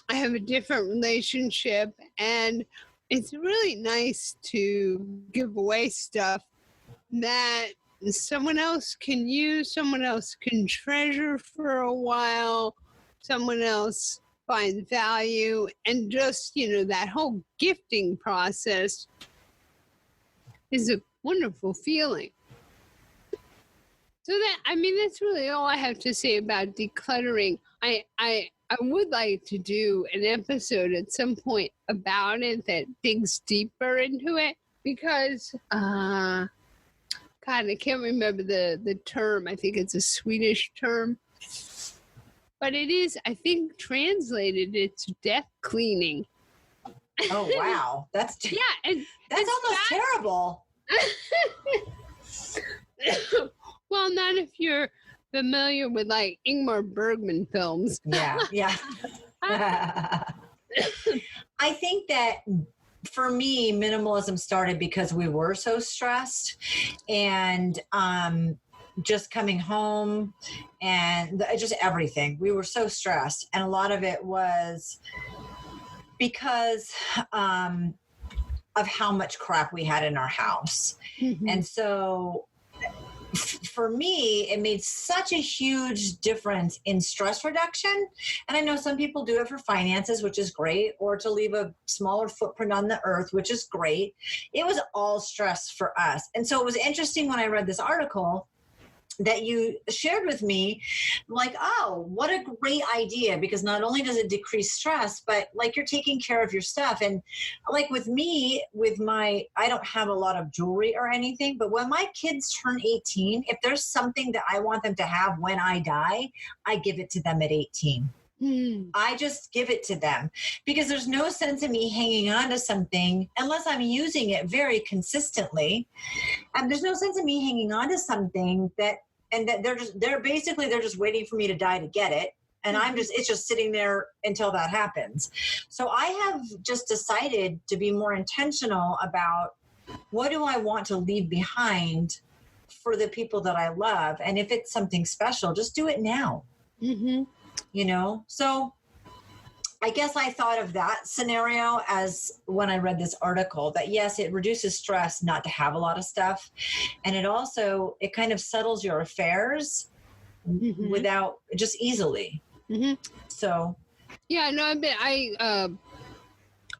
Speaker 3: I have a different relationship, and it's really nice to give away stuff that someone else can use, someone else can treasure for a while, someone else finds value, and just, you know, that whole gifting process is a wonderful feeling. So that, I mean, that's really all I have to say about decluttering. I would like to do an episode at some point about it that digs deeper into it, because God, I can't remember the term. I think it's a Swedish term. But it is, I think, translated, it's death cleaning.
Speaker 2: Oh, wow. That's
Speaker 3: and
Speaker 2: that's almost terrible.
Speaker 3: Well, not if you're familiar with, like, Ingmar Bergman films.
Speaker 2: Yeah. I think that for me, minimalism started because we were so stressed, and just coming home and just everything. We were so stressed. And a lot of it was because of how much crap we had in our house. Mm-hmm. And so for me, it made such a huge difference in stress reduction. And I know some people do it for finances, which is great, or to leave a smaller footprint on the earth, which is great. It was all stress for us. And so it was interesting when I read this article that you shared with me, like, oh, what a great idea, because not only does it decrease stress, but like you're taking care of your stuff. And like with me, I don't have a lot of jewelry or anything, but when my kids turn 18, if there's something that I want them to have when I die, I give it to them at 18. I just give it to them, because there's no sense in me hanging on to something unless I'm using it very consistently. And there's no sense in me hanging on to something that they're just waiting for me to die to get it. And it's just sitting there until that happens. So I have just decided to be more intentional about what do I want to leave behind for the people that I love. And if it's something special, just do it now. Mm-hmm. You know, so I guess I thought of that scenario as when I read this article, that yes, it reduces stress not to have a lot of stuff. And it kind of settles your affairs mm-hmm. without just easily. Mm-hmm. So.
Speaker 3: Yeah, no, I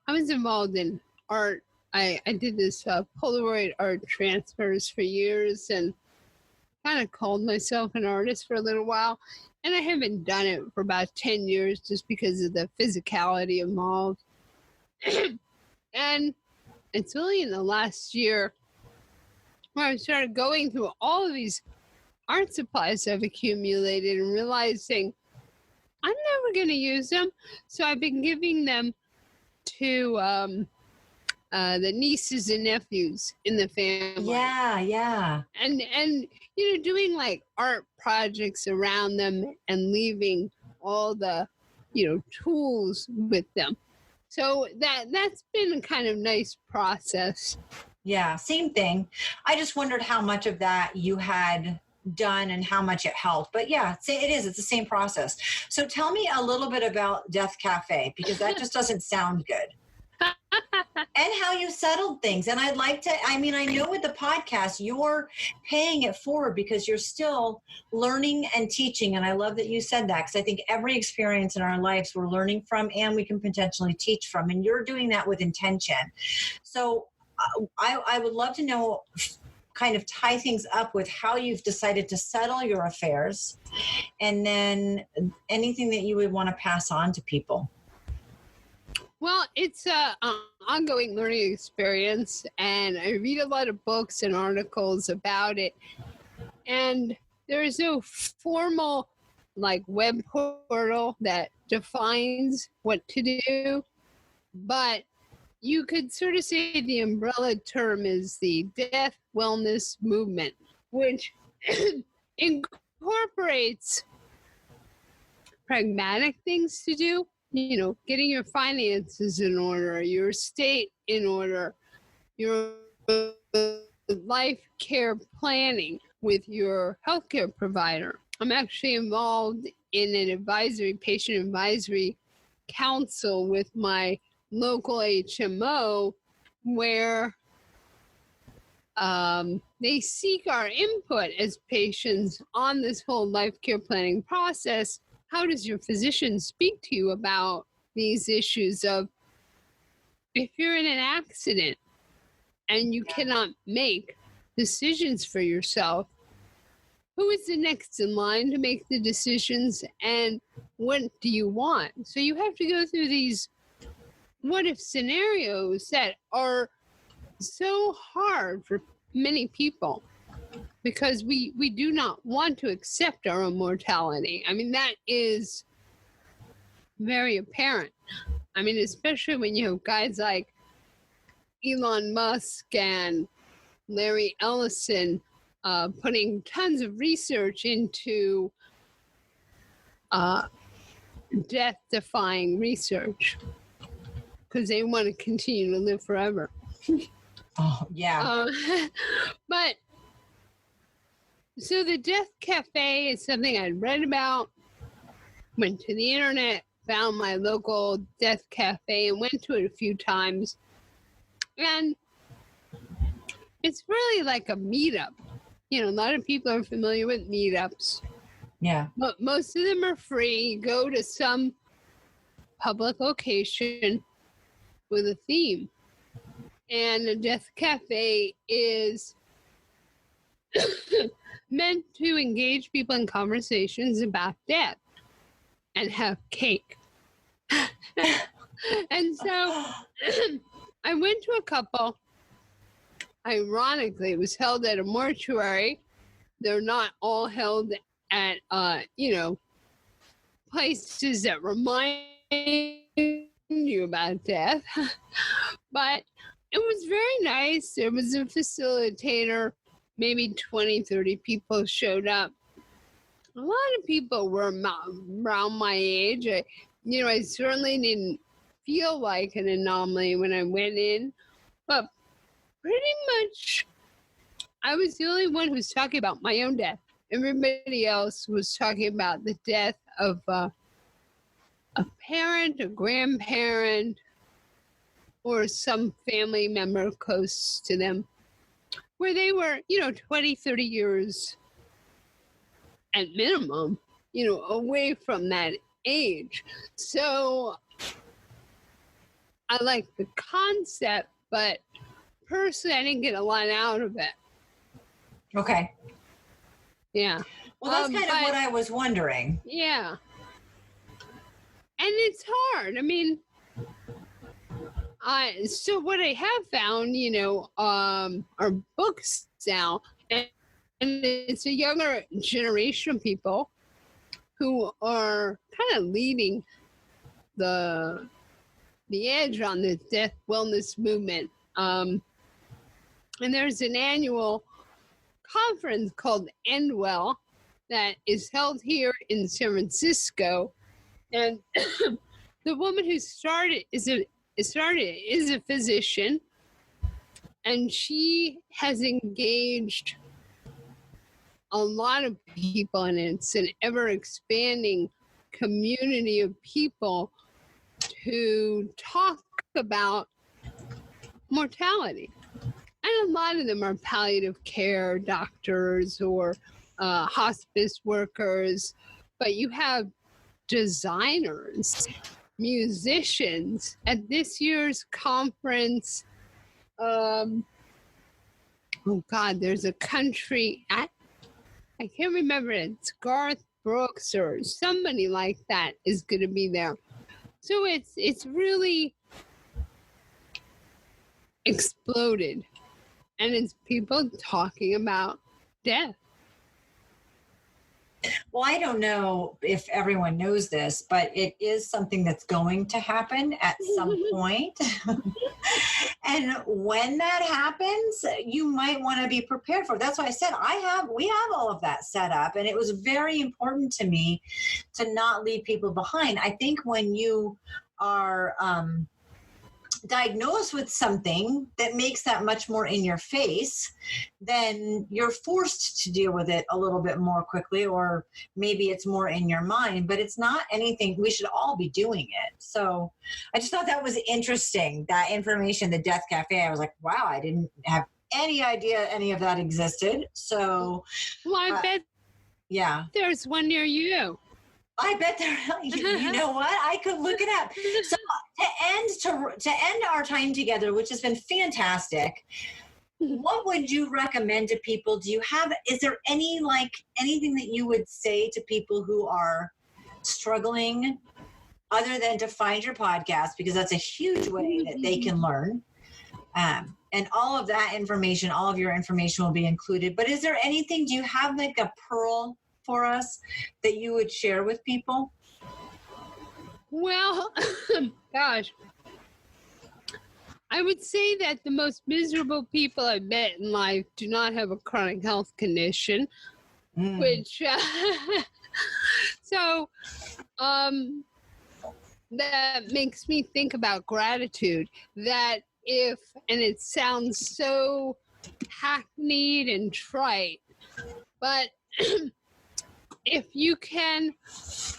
Speaker 3: was involved in art. I did this Polaroid art transfers for years and kind of called myself an artist for a little while. And I haven't done it for about 10 years just because of the physicality involved. And it's only in the last year where I started going through all of these art supplies I've accumulated and realizing I'm never going to use them. So I've been giving them to the nieces and nephews in the family.
Speaker 2: Yeah.
Speaker 3: And doing like art projects around them and leaving all the, tools with them. So that's been a kind of nice process.
Speaker 2: Yeah, same thing. I just wondered how much of that you had done and how much it helped. But yeah, it's the same process. So tell me a little bit about Death Cafe, because that just doesn't sound good. And how you settled things. And I'd like to, I know with the podcast, you're paying it forward because you're still learning and teaching. And I love that you said that, because I think every experience in our lives we're learning from and we can potentially teach from. And you're doing that with intention. So I would love to know, kind of tie things up with how you've decided to settle your affairs, and then anything that you would want to pass on to people.
Speaker 3: Well, it's an ongoing learning experience, and I read a lot of books and articles about it. And there is no formal web portal that defines what to do, but you could sort of say the umbrella term is the death wellness movement, which incorporates pragmatic things to do. Getting your finances in order, your estate in order, your life care planning with your healthcare provider. I'm actually involved in an patient advisory council with my local HMO, where they seek our input as patients on this whole life care planning process. How does your physician speak to you about these issues of, if you're in an accident and you cannot make decisions for yourself, who is the next in line to make the decisions, and what do you want? So you have to go through these what if scenarios that are so hard for many people, because we do not want to accept our own mortality. That is very apparent. Especially when you have guys like Elon Musk and Larry Ellison putting tons of research into death-defying research. because they want to continue to live forever.
Speaker 2: Oh, yeah.
Speaker 3: But so the Death Cafe is something I'd read about, went to the internet, found my local Death Cafe and went to it a few times. And it's really like a meetup. You know, a lot of people are familiar with meetups.
Speaker 2: Yeah.
Speaker 3: But most of them are free. Go to some public location with a theme. And the Death Cafe is meant to engage people in conversations about death and have cake. And so I went to a couple. Ironically, it was held at a mortuary. They're not all held at, places that remind you about death. But it was very nice. There was a facilitator. Maybe 20, 30 people showed up. A lot of people were around my age. I certainly didn't feel like an anomaly when I went in. But pretty much, I was the only one who was talking about my own death. Everybody else was talking about the death of a parent, a grandparent, or some family member close to them, where they were, 20, 30 years at minimum, away from that age. So I like the concept, but personally, I didn't get a lot out of it.
Speaker 2: Okay.
Speaker 3: Yeah.
Speaker 2: Well, that's kind of what I was wondering.
Speaker 3: Yeah. And it's hard. I mean, so what I have found, are books now, and it's a younger generation of people who are kind of leading the edge on the death wellness movement. And there's an annual conference called End Well that is held here in San Francisco, and the woman who started is a physician, and she has engaged a lot of people, and it's an ever-expanding community of people to talk about mortality. And a lot of them are palliative care doctors or hospice workers, but you have designers, musicians. At this year's conference, there's a country, I can't remember it. It's Garth Brooks or somebody like that is going to be there. So it's really exploded, and it's people talking about death.
Speaker 2: Well, I don't know if everyone knows this, but it is something that's going to happen at some point. And when that happens, you might want to be prepared for it. That's why I said we have all of that set up. And it was very important to me to not leave people behind. I think when you are diagnosed with something that makes that much more in your face, then you're forced to deal with it a little bit more quickly, or maybe it's more in your mind, but it's not anything we should all be doing it. So I just thought that was interesting, that information, the Death Cafe. I was like, wow, I didn't have any idea any of that existed. So
Speaker 3: well, I bet there's one near you.
Speaker 2: I bet there. You know what? I could look it up. So to end our time together, which has been fantastic, what would you recommend to people? Is there anything that you would say to people who are struggling, other than to find your podcast, because that's a huge way that they can learn. And all of that information, all of your information will be included. But is there anything? Do you have like a pearl for us that you would share with people?
Speaker 3: Well, gosh, I would say that the most miserable people I've met in life do not have a chronic health condition, which, that makes me think about gratitude. That if, and it sounds so hackneyed and trite, but if you can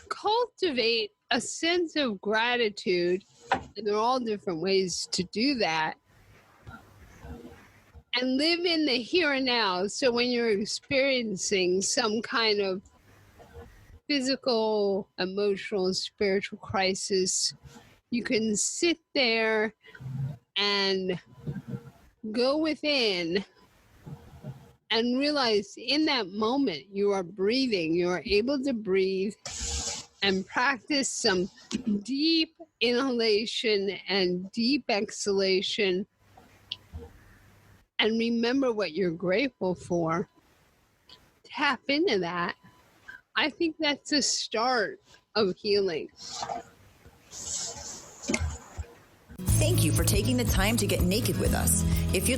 Speaker 3: cultivate a sense of gratitude, and there are all different ways to do that, and live in the here and now. So when you're experiencing some kind of physical, emotional, spiritual crisis, you can sit there and go within and realize in that moment you are breathing, you are able to breathe and practice some deep inhalation and deep exhalation and remember what you're grateful for. Tap into that. I think that's a start of healing.
Speaker 1: Thank you for taking the time to get naked with us. If you'd like